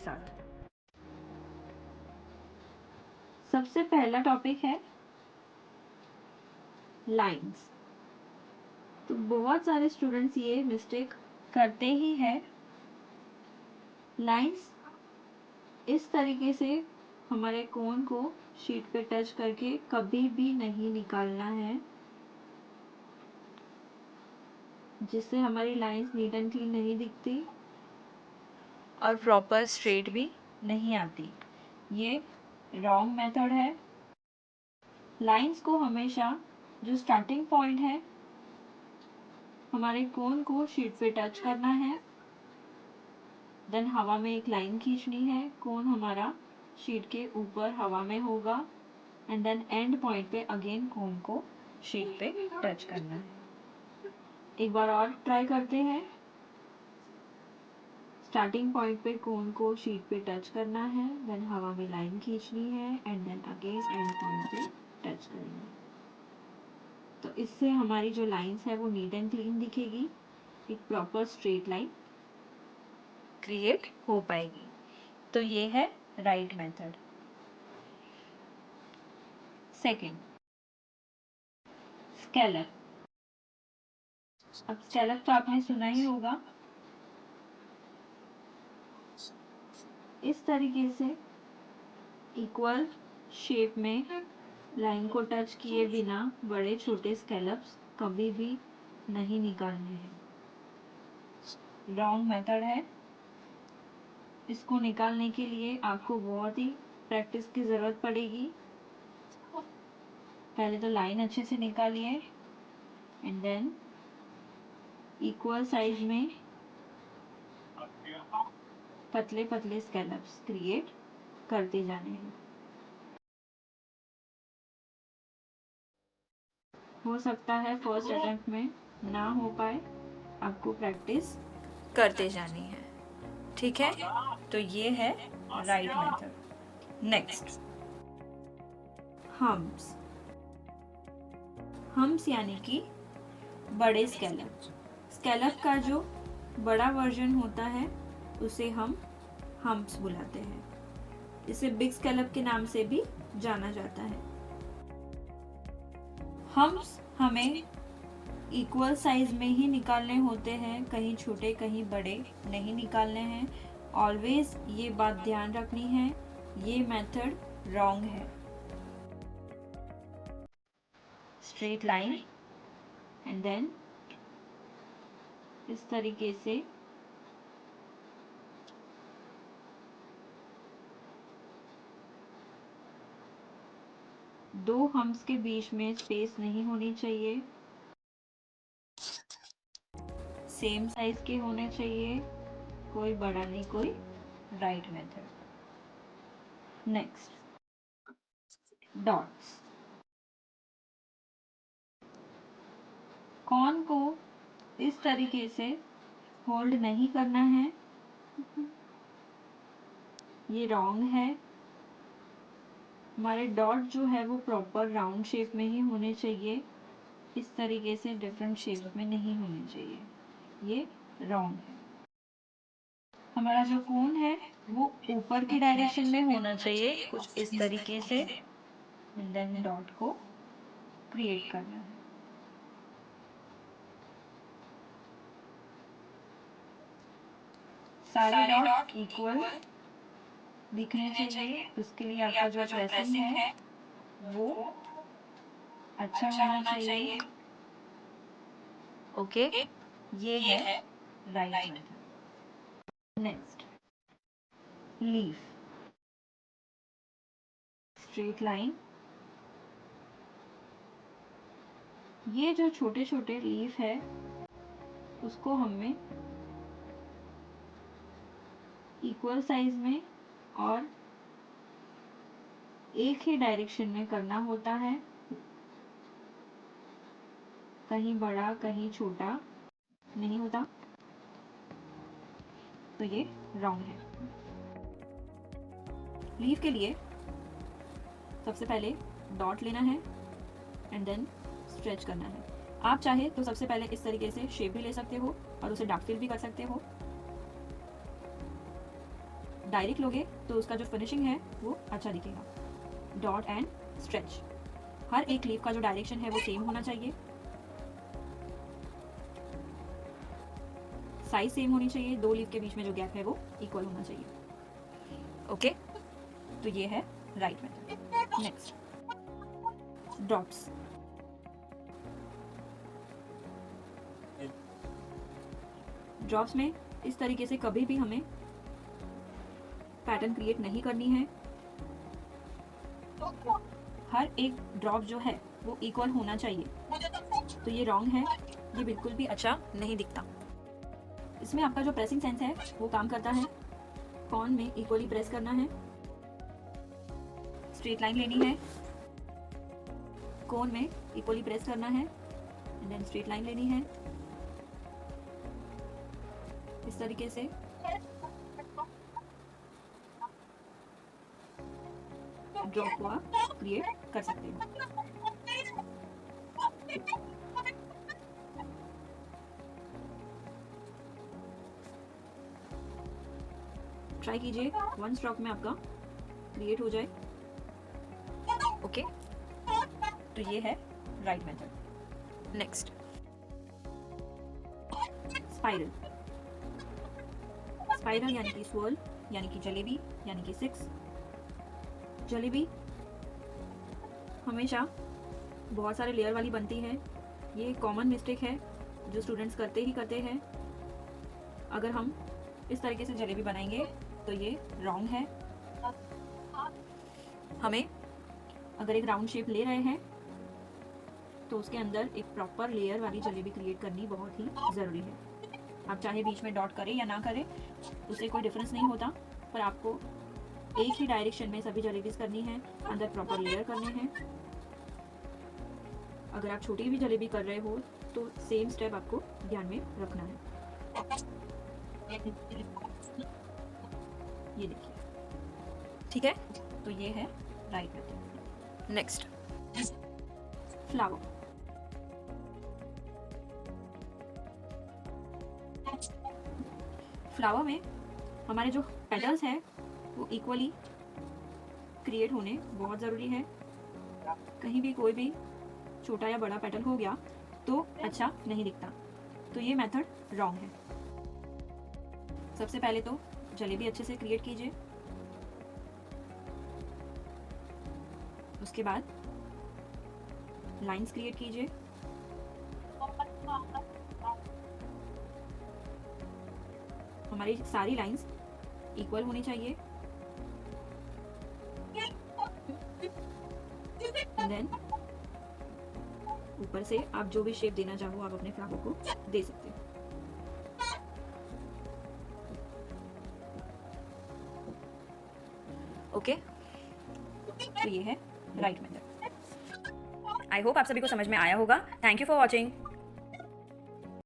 साथ। सबसे पहला टॉपिक है लाइंस। तो बहुत सारे स्टूडेंट्स ये मिस्टेक करते ही हैं। लाइंस इस तरीके से हमारे कोन को शीट पे टच करके कभी भी नहीं निकालना है, जिससे हमारी लाइंस नीट एंड क्लीन नहीं दिखती और प्रॉपर स्ट्रेट भी नहीं आती। ये रॉन्ग मेथड है। लाइंस को हमेशा जो स्टार्टिंग पॉइंट है हमारे कोन को शीट पे टच करना है, देन हवा में एक लाइन खींचनी है, कोन हमारा शीट के ऊपर हवा में होगा एंड देन एंड पॉइंट पे अगेन कोन को शीट पे टच करना है। एक बार और ट्राई करते हैं। स्टार्टिंग पॉइंट पे कोन को शीट पे टच करना है, देन हवा में लाइन खींचनी है and then again and point पे टच करना है। तो इससे हमारी जो लाइंस है वो नीट एंड क्लीन दिखेगी, एक प्रॉपर स्ट्रेट लाइन क्रिएट हो पाएगी। तो ये है राइट मेथड। Second, scallop. अब स्कैलप तो आपने सुना ही होगा। इस तरीके से इक्वल शेप में लाइन को टच किए बिना बड़े छोटे स्कैलप्स कभी भी नहीं निकालने हैं। रॉन्ग मेथड है। इसको निकालने के लिए आपको बहुत ही प्रैक्टिस की ज़रूरत पड़ेगी। पहले तो लाइन अच्छे से निकालिए एंड देन इक्वल साइज में पतले पतले स्कैलप्स क्रिएट करते जाने हैं। हो सकता है फर्स्ट अटेम्प्ट में ना हो पाए, आपको प्रैक्टिस करते जानी है। ठीक है, तो ये है right method. Next, hums. Hums यानी कि बड़े स्कैलप। स्कैलप का जो बड़ा वर्जन होता है उसे हम हम्स बुलाते हैं। इसे बिग स्कैलप के नाम से भी जाना जाता है। हम्स हमें इक्वल साइज में ही निकालने होते हैं, कहीं छोटे कहीं बड़े नहीं निकालने हैं। ऑलवेज ये बात ध्यान रखनी है, ये मेथड रॉन्ग है। स्ट्रेट लाइन एंड देन इस तरीके से दो हम्स के बीच में स्पेस नहीं होनी चाहिए, सेम साइज के होने चाहिए, कोई बड़ा नहीं कोई right method. Next, dots. Corn को इस तरीके से होल्ड नहीं करना है, ये रॉन्ग है। हमारे डॉट जो है वो प्रॉपर राउंड शेप में ही होने चाहिए, इस तरीके से डिफरेंट शेप में नहीं होने चाहिए, ये रॉन्ग है। हमारा जो कोन है वो ऊपर की डायरेक्शन में होना चाहिए, कुछ इस तरीके से, एंड देन डॉट को क्रिएट करना है। सारे डॉट इक्वल दिखने चाहिए, उसके लिए आपका जो प्रेसिंग है वो अच्छा होना चाहिए। ओके, ये है right method. Next, leaf. Straight line. ये जो छोटे छोटे लीफ है उसको हमें इक्वल साइज में और एक ही डायरेक्शन में करना होता है, कहीं बड़ा कहीं छोटा नहीं होता, तो ये रॉन्ग है। लीफ के लिए सबसे पहले डॉट लेना है एंड देन स्ट्रेच करना है। आप चाहे तो सबसे पहले इस तरीके से शेप भी ले सकते हो और उसे डार्क फिल भी कर सकते हो। डायरेक्ट लोगे तो उसका जो फिनिशिंग है वो अच्छा दिखेगा। डॉट एंड स्ट्रेच, हर एक लीफ का जो डायरेक्शन है वो सेम होना चाहिए, साइज सेम होनी चाहिए, दो लीफ के बीच में जो गैप है वो इक्वल होना चाहिए। ओके, तो ये है right method. Next, drops. Drops में इस तरीके से कभी भी हमें पैटर्न क्रिएट नहीं करनी है। हर एक ड्रॉप जो है वो इक्वल होना चाहिए। तो ये रॉन्ग है, ये बिल्कुल भी अच्छा नहीं दिखता। इसमें आपका जो प्रेसिंग सेंस है वो काम करता है। कॉर्न में इक्वली प्रेस करना है, स्ट्रेट लाइन लेनी है, कोन में इक्वली प्रेस करना है एंड देन स्ट्रेट लाइन लेनी है। इस तरीके से ड्रॉप को आप क्रिएट कर सकते हैं। ट्राई कीजिए, वन स्ट्रोक में आपका क्रिएट हो जाए। ओके, तो ये है right method. Next, spiral. Spiral यानी कि swirl, यानी कि जलेबी, यानी कि 6। जलेबी हमेशा बहुत सारे लेयर वाली बनती है। ये कॉमन मिस्टेक है जो स्टूडेंट्स करते ही करते हैं। अगर हम इस तरीके से जलेबी बनाएंगे तो ये रॉन्ग है। हमें अगर एक राउंड शेप ले रहे हैं तो उसके अंदर एक प्रॉपर लेयर वाली जलेबी क्रिएट करनी बहुत ही ज़रूरी है। आप चाहे बीच में डॉट करें या ना करें, उससे कोई डिफरेंस नहीं होता, पर आपको एक ही डायरेक्शन में सभी जलेबीज करनी है, अंदर प्रॉपर लेयर करने हैं। अगर आप छोटी भी जलेबी कर रहे हो तो सेम स्टेप आपको ध्यान में रखना है। ये देखिए, ठीक है, तो ये है right method. Next, flower. Flower में हमारे जो पेटल्स हैं वो इक्वली क्रिएट होने बहुत ज़रूरी है। कहीं भी कोई भी छोटा या बड़ा पेटल हो गया तो अच्छा नहीं दिखता, तो ये मेथड रॉन्ग है। सबसे पहले तो जलेबी अच्छे से क्रिएट कीजिए, उसके बाद लाइंस क्रिएट कीजिए, हमारी सारी लाइंस इक्वल होनी चाहिए। देन ऊपर से आप जो भी शेप देना चाहो आप अपने फ्लावर को दे सकते हो। ओके, तो ये है राइट मेथड। आई होप आप सभी को समझ में आया होगा। Thank you for watching.